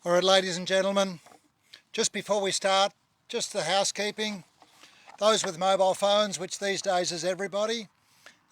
All right, ladies and gentlemen, just before we start, just the housekeeping. Those with mobile phones, which these days is everybody,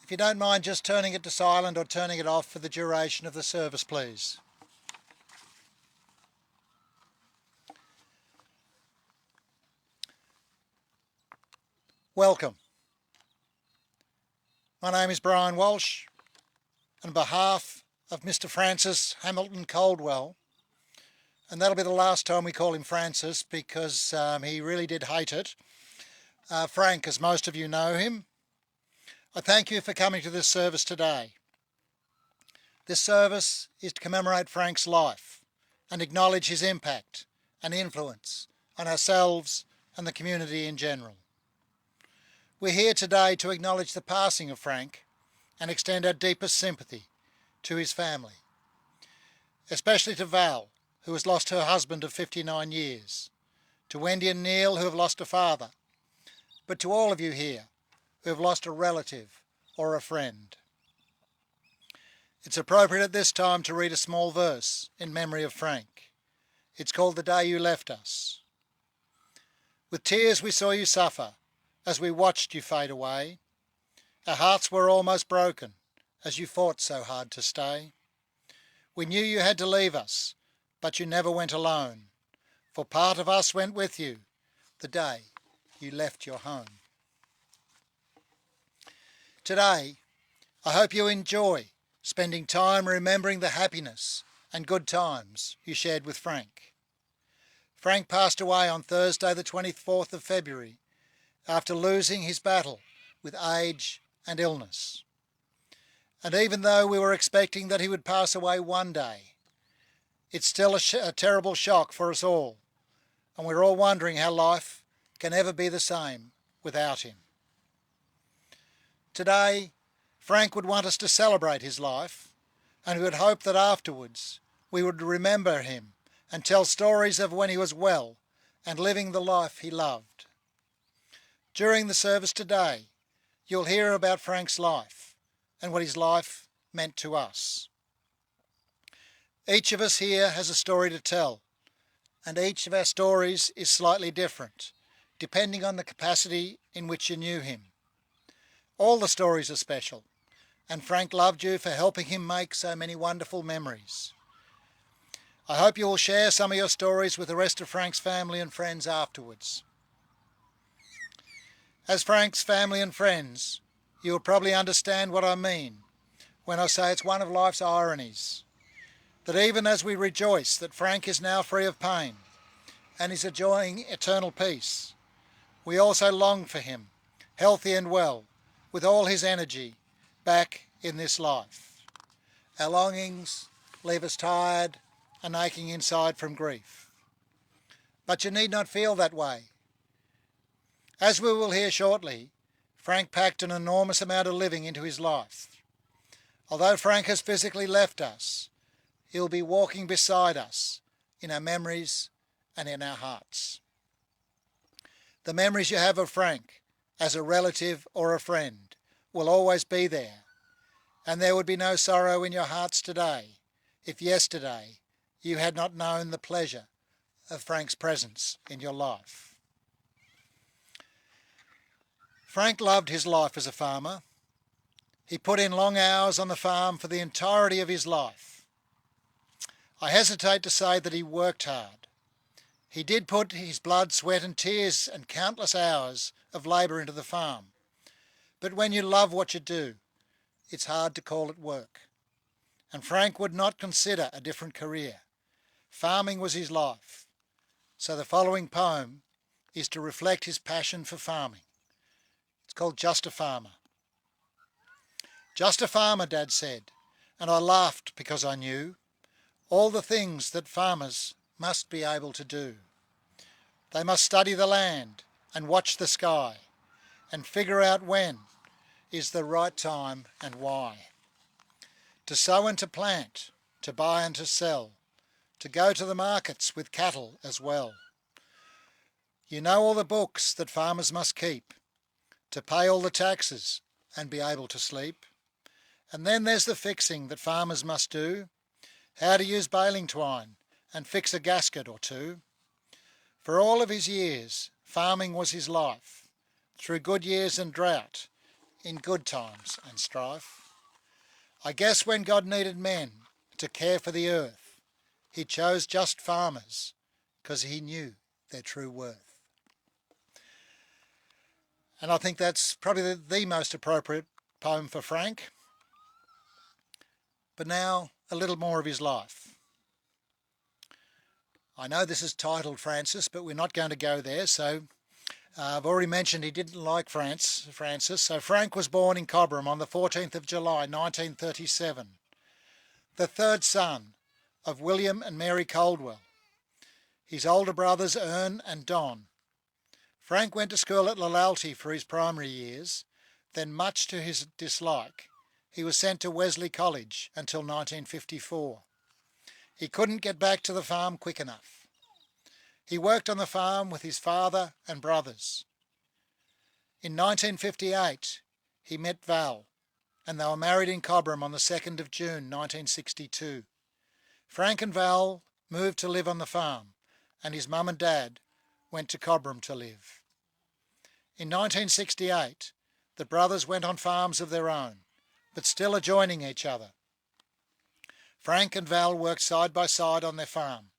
if you don't mind just turning it to silent or turning it off for the duration of the service, please. Welcome. My name is Brian Walsh. On behalf of Mr. Francis Hamilton Coldwell, and that'll be the last time we call him Francis because he really did hate it. Frank, as most of you know him, I thank you for coming to this service today. This service is to commemorate Frank's life and acknowledge his impact and influence on ourselves and the community in general. We're here today to acknowledge the passing of Frank and extend our deepest sympathy to his family, especially to Val, who has lost her husband of 59 years, to Wendy and Neil, who have lost a father, but to all of you here who have lost a relative or a friend. It's appropriate at this time to read a small verse in memory of Frank. It's called "The Day You Left Us." With tears we saw you suffer as we watched you fade away. Our hearts were almost broken as you fought so hard to stay. We knew you had to leave us, but you never went alone, for part of us went with you the day you left your home. Today, I hope you enjoy spending time remembering the happiness and good times you shared with Frank. Frank passed away on Thursday the 24th of February after losing his battle with age and illness. And even though we were expecting that he would pass away one day, it's still a terrible shock for us all, and we're all wondering how life can ever be the same without him. Today, Frank would want us to celebrate his life, and we would hope that afterwards we would remember him and tell stories of when he was well and living the life he loved. During the service today, you'll hear about Frank's life and what his life meant to us. Each of us here has a story to tell, and each of our stories is slightly different, depending on the capacity in which you knew him. All the stories are special, and Frank loved you for helping him make so many wonderful memories. I hope you will share some of your stories with the rest of Frank's family and friends afterwards. As Frank's family and friends, you will probably understand what I mean when I say it's one of life's ironies, that even as we rejoice that Frank is now free of pain and is enjoying eternal peace, we also long for him, healthy and well, with all his energy, back in this life. Our longings leave us tired and aching inside from grief. But you need not feel that way. As we will hear shortly, Frank packed an enormous amount of living into his life. Although Frank has physically left us, he'll be walking beside us in our memories and in our hearts. The memories you have of Frank as a relative or a friend will always be there, and there would be no sorrow in your hearts today if yesterday you had not known the pleasure of Frank's presence in your life. Frank loved his life as a farmer. He put in long hours on the farm for the entirety of his life. I hesitate to say that he worked hard. He did put his blood, sweat and tears and countless hours of labour into the farm. But when you love what you do, it's hard to call it work. And Frank would not consider a different career. Farming was his life. So the following poem is to reflect his passion for farming. It's called "Just a Farmer." Just a farmer, Dad said, and I laughed because I knew all the things that farmers must be able to do. They must study the land and watch the sky and figure out when is the right time and why. To sow and to plant, to buy and to sell, to go to the markets with cattle as well. You know all the books that farmers must keep, to pay all the taxes and be able to sleep. And then there's the fixing that farmers must do, how to use baling twine and fix a gasket or two. For all of his years, farming was his life, through good years and drought, in good times and strife. I guess when God needed men to care for the earth, he chose just farmers, 'cause he knew their true worth. And I think that's probably the most appropriate poem for Frank. But now, a little more of his life. I know this is titled Francis, but we're not going to go there, so I've already mentioned he didn't like Francis. So Frank was born in Cobram on the 14th of July 1937, the third son of William and Mary Coldwell. His older brothers Ern and Don. Frank went to school at Lallte for his primary years, then much to his dislike, he was sent to Wesley College until 1954. He couldn't get back to the farm quick enough. He worked on the farm with his father and brothers. In 1958, he met Val, and they were married in Cobram on the 2nd of June 1962. Frank and Val moved to live on the farm, and his mum and dad went to Cobram to live. In 1968, the brothers went on farms of their own, but still adjoining each other. Frank and Val worked side by side on their farm,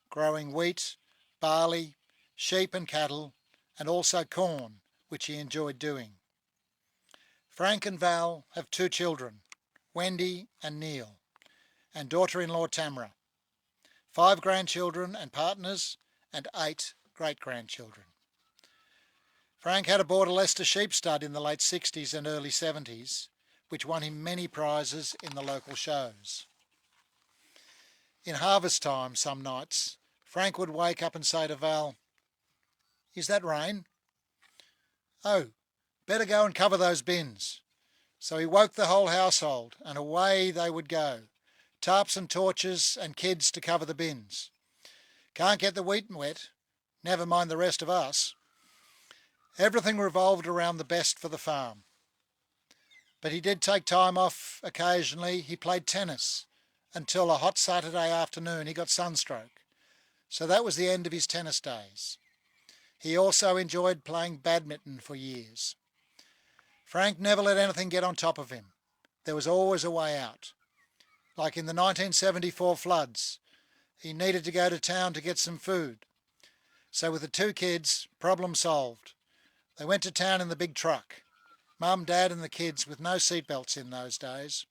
growing wheat, barley, sheep and cattle, and also corn, which he enjoyed doing. Frank and Val have 2 children, Wendy and Neil, and daughter-in-law Tamara, 5 grandchildren and partners, and 8 great-grandchildren. Frank had aboard a Leicester sheep stud in the late 60s and early 70s, which won him many prizes in the local shows. In harvest time, some nights, Frank would wake up and say to Val, "Is that rain? Oh, better go and cover those bins." So he woke the whole household, and away they would go, tarps and torches and kids to cover the bins. Can't get the wheat wet, never mind the rest of us. Everything revolved around the best for the farm. But he did take time off occasionally. He played tennis until a hot Saturday afternoon he got sunstroke. So that was the end of his tennis days. He also enjoyed playing badminton for years. Frank never let anything get on top of him. There was always a way out. Like in the 1974 floods, he needed to go to town to get some food. So with the 2 kids, problem solved. They went to town in the big truck. Mum, Dad and the kids with no seatbelts in those days.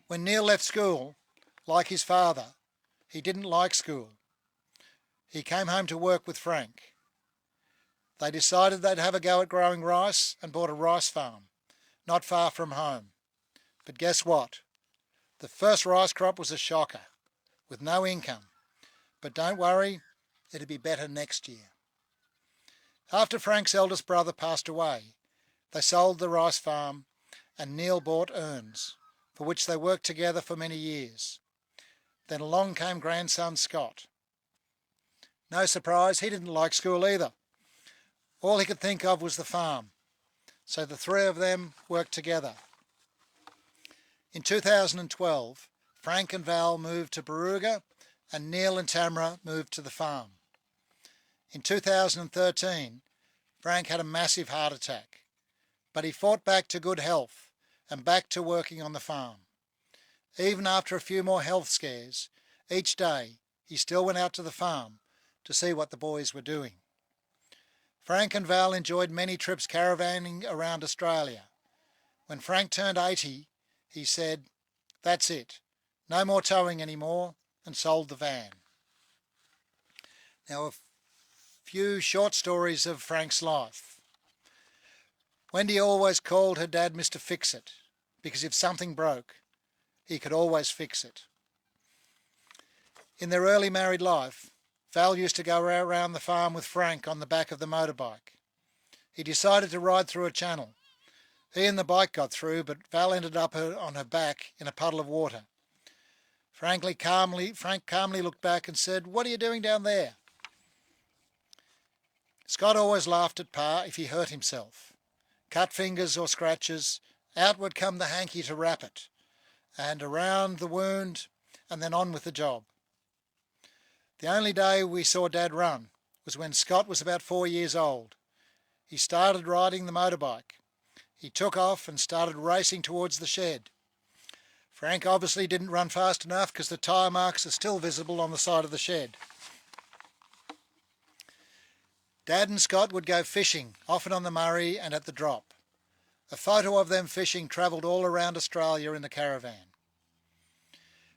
When Neil left school, like his father, he didn't like school. He came home to work with Frank. They decided they'd have a go at growing rice and bought a rice farm, not far from home. But guess what? The first rice crop was a shocker, with no income. But don't worry, it'll be better next year. After Frank's eldest brother passed away, they sold the rice farm and Neil bought Ern's, for which they worked together for many years. Then along came grandson Scott. No surprise, he didn't like school either. All he could think of was the farm, so the 3 of them worked together. In 2012, Frank and Val moved to Barooga and Neil and Tamara moved to the farm. In 2013, Frank had a massive heart attack, but he fought back to good health and back to working on the farm. Even after a few more health scares, each day he still went out to the farm to see what the boys were doing. Frank and Val enjoyed many trips caravanning around Australia. When Frank turned 80, he said, "That's it, no more towing anymore," and sold the van. Now a few short stories of Frank's life. Wendy always called her dad Mr. Fix-It, because if something broke, he could always fix it. In their early married life, Val used to go around the farm with Frank on the back of the motorbike. He decided to ride through a channel. He and the bike got through, but Val ended up on her back in a puddle of water. Frank calmly looked back and said, "What are you doing down there?" Scott always laughed at Pa if he hurt himself. Cut fingers or scratches, out would come the hanky to wrap it, and around the wound, and then on with the job. The only day we saw Dad run was when Scott was about 4 years old. He started riding the motorbike. He took off and started racing towards the shed. Frank obviously didn't run fast enough because the tyre marks are still visible on the side of the shed. Dad and Scott would go fishing, often on the Murray and at the drop. A photo of them fishing travelled all around Australia in the caravan.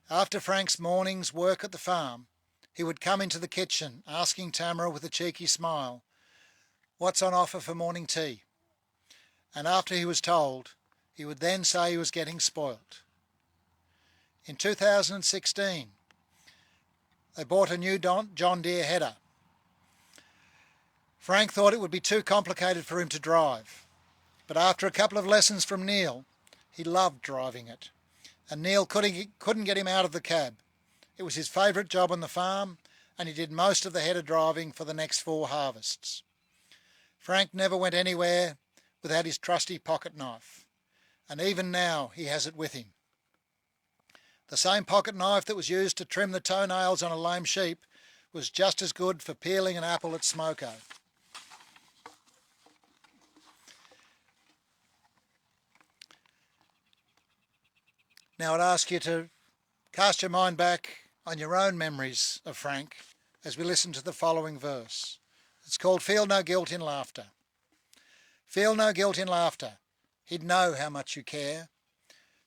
After Frank's morning's work at the farm, he would come into the kitchen asking Tamara with a cheeky smile, "What's on offer for morning tea?" And after he was told, he would then say he was getting spoilt. In 2016, they bought a new John Deere header. Frank thought it would be too complicated for him to drive, but after a couple of lessons from Neil, he loved driving it, and Neil couldn't get him out of the cab. It was his favourite job on the farm, and he did most of the header driving for the next 4 harvests. Frank never went anywhere without his trusty pocket knife, and even now he has it with him. The same pocket knife that was used to trim the toenails on a lame sheep was just as good for peeling an apple at Smoko. Now I'd ask you to cast your mind back on your own memories of Frank as we listen to the following verse. It's called "Feel No Guilt in Laughter." Feel no guilt in laughter, he'd know how much you care.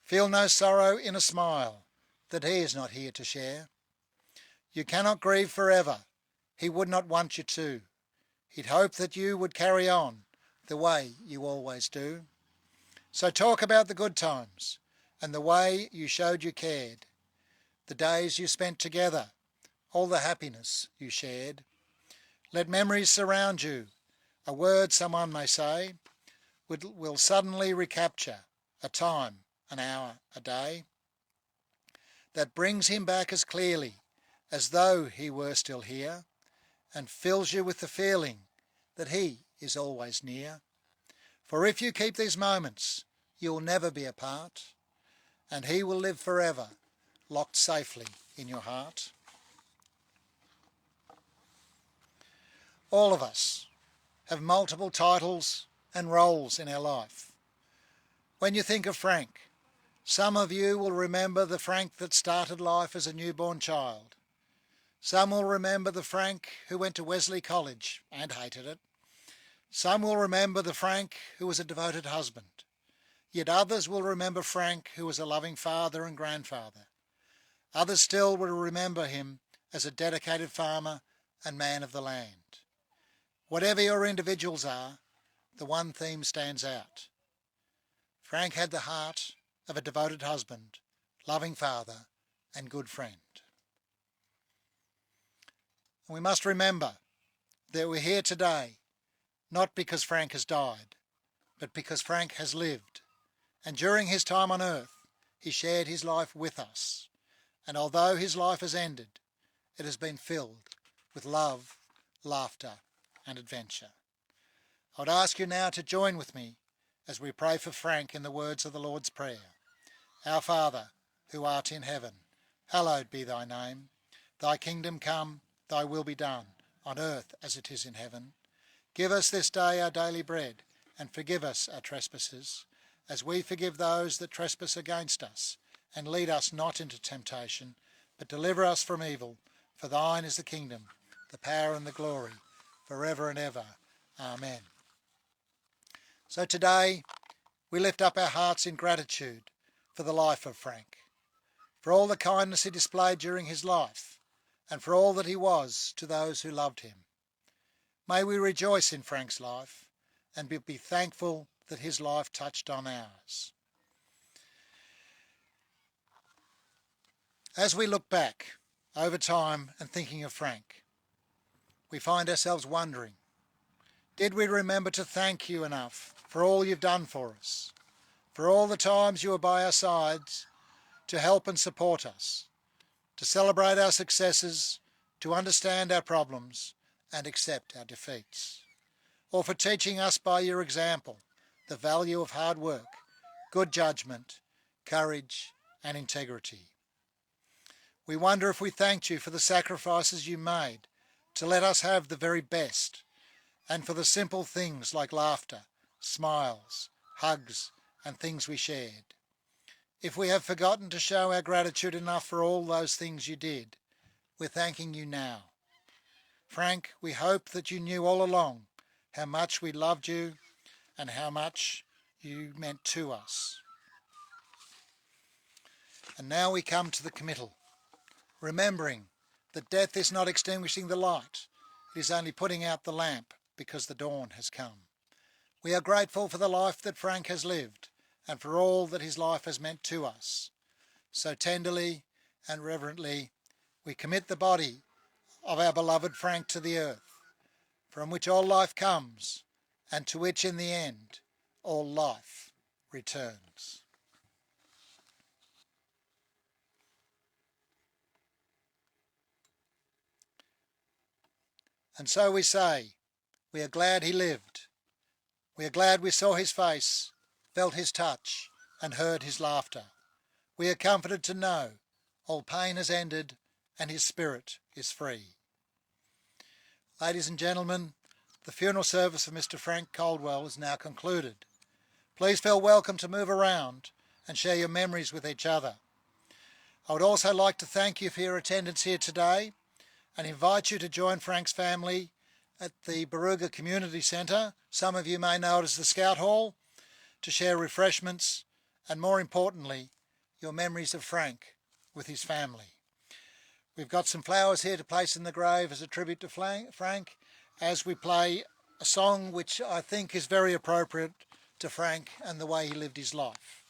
Feel no sorrow in a smile that he is not here to share. You cannot grieve forever, he would not want you to. He'd hope that you would carry on the way you always do. So talk about the good times and the way you showed you cared, the days you spent together, all the happiness you shared. Let memories surround you. A word someone may say will suddenly recapture a time, an hour, a day that brings him back as clearly as though he were still here, and fills you with the feeling that he is always near. For if you keep these moments, you'll never be apart, and he will live forever, locked safely in your heart. All of us have multiple titles and roles in our life. When you think of Frank, some of you will remember the Frank that started life as a newborn child. Some will remember the Frank who went to Wesley College and hated it. Some will remember the Frank who was a devoted husband. Yet others will remember Frank who was a loving father and grandfather. Others still will remember him as a dedicated farmer and man of the land. Whatever your individuals are, the one theme stands out. Frank had the heart of a devoted husband, loving father and good friend. And we must remember that we're here today not because Frank has died, but because Frank has lived. And during his time on earth, he shared his life with us. And although his life has ended, it has been filled with love, laughter and adventure. I would ask you now to join with me as we pray for Frank in the words of the Lord's Prayer. Our Father, who art in heaven, hallowed be thy name. Thy kingdom come, thy will be done, on earth as it is in heaven. Give us this day our daily bread, and forgive us our trespasses, as we forgive those that trespass against us. And lead us not into temptation, but deliver us from evil. For thine is the kingdom, the power and the glory, forever and ever. Amen. So today, we lift up our hearts in gratitude for the life of Frank, for all the kindness he displayed during his life, and for all that he was to those who loved him. May we rejoice in Frank's life and be thankful that his life touched on ours. As we look back over time and thinking of Frank, we find ourselves wondering, did we remember to thank you enough for all you've done for us, for all the times you were by our sides to help and support us, to celebrate our successes, to understand our problems and accept our defeats, or for teaching us by your example the value of hard work, good judgment, courage and integrity. We wonder if we thanked you for the sacrifices you made to let us have the very best, and for the simple things like laughter, smiles, hugs, and things we shared. If we have forgotten to show our gratitude enough for all those things you did, we're thanking you now. Frank, we hope that you knew all along how much we loved you and how much you meant to us. And now we come to the committal, remembering that death is not extinguishing the light, it is only putting out the lamp because the dawn has come. We are grateful for the life that Frank has lived and for all that his life has meant to us. So tenderly and reverently, we commit the body of our beloved Frank to the earth, from which all life comes, and to which in the end all life returns. And so we say, we are glad he lived. We are glad we saw his face, felt his touch, and heard his laughter. We are comforted to know all pain has ended and his spirit is free. Ladies and gentlemen, the funeral service of Mr. Frank Coldwell is now concluded. Please feel welcome to move around and share your memories with each other. I would also like to thank you for your attendance here today and invite you to join Frank's family at the Barooga Community Centre, some of you may know it as the Scout Hall, to share refreshments and, more importantly, your memories of Frank with his family. We've got some flowers here to place in the grave as a tribute to Frank, as we play a song which I think is very appropriate to Frank and the way he lived his life.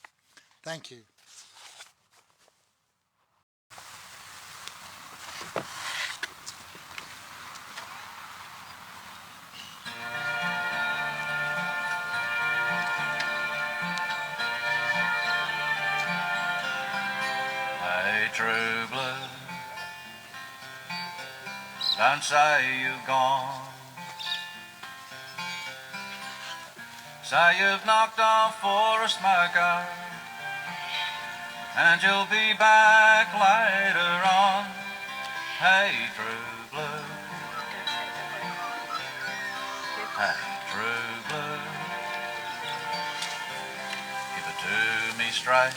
Thank you. Hey, true blue, don't say you've gone. Say you've knocked off for a smoker, and you'll be back later on. Hey, true blue, hey, true blue, give it to me straight,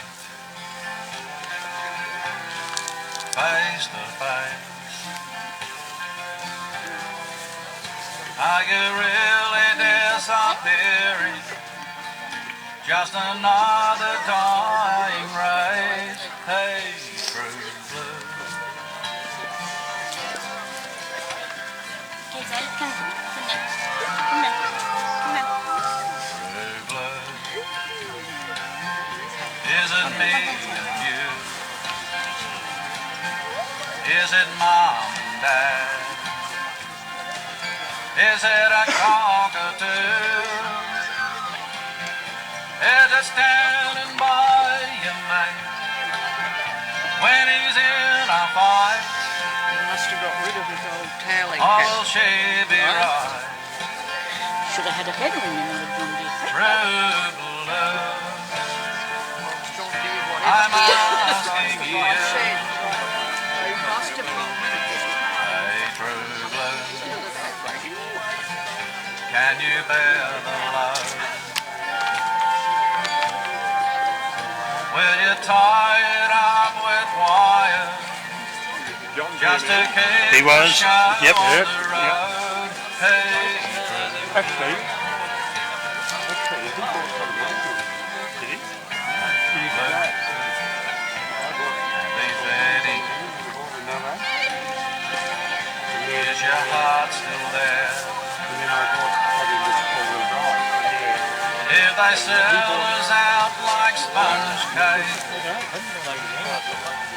face to face. Are you really disappearing? Just another dying race. Hey, true blue. True blue. Is it me and you? Is it mom and dad? Is it a cockatoo? Is it standing by your mate when he's in a fight? He must have got rid of his old toweling Or cap. will she be right? Should have had a header in there with one big True blue, John Deere, I'm whatever. asking you. I said, he must have gone rid of his Hey, true blue, can you bear the load? Will you tie it up with wire just to keep He was. the shadow Yep. on Yep. the road? Hey, Actually, he bought some land. Did he? and be ready. Is your heart still there? If they sell us out like sponge cake,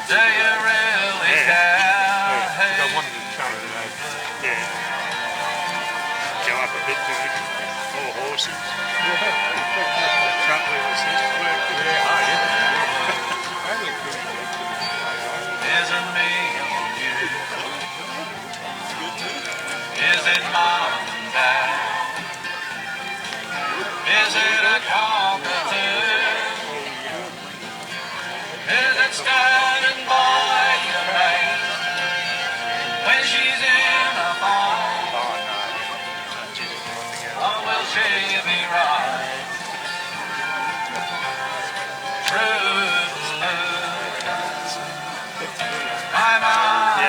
do you really care? Hey, Yeah. Go up a bit to it. All horses. Front wheel assist work. is it me and you? Is it mom and dad? Is it a cockatoo? Is it standing by your mate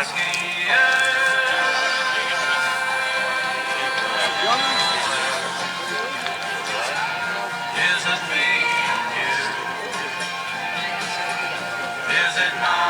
whiskey, is it me and you? Is it not?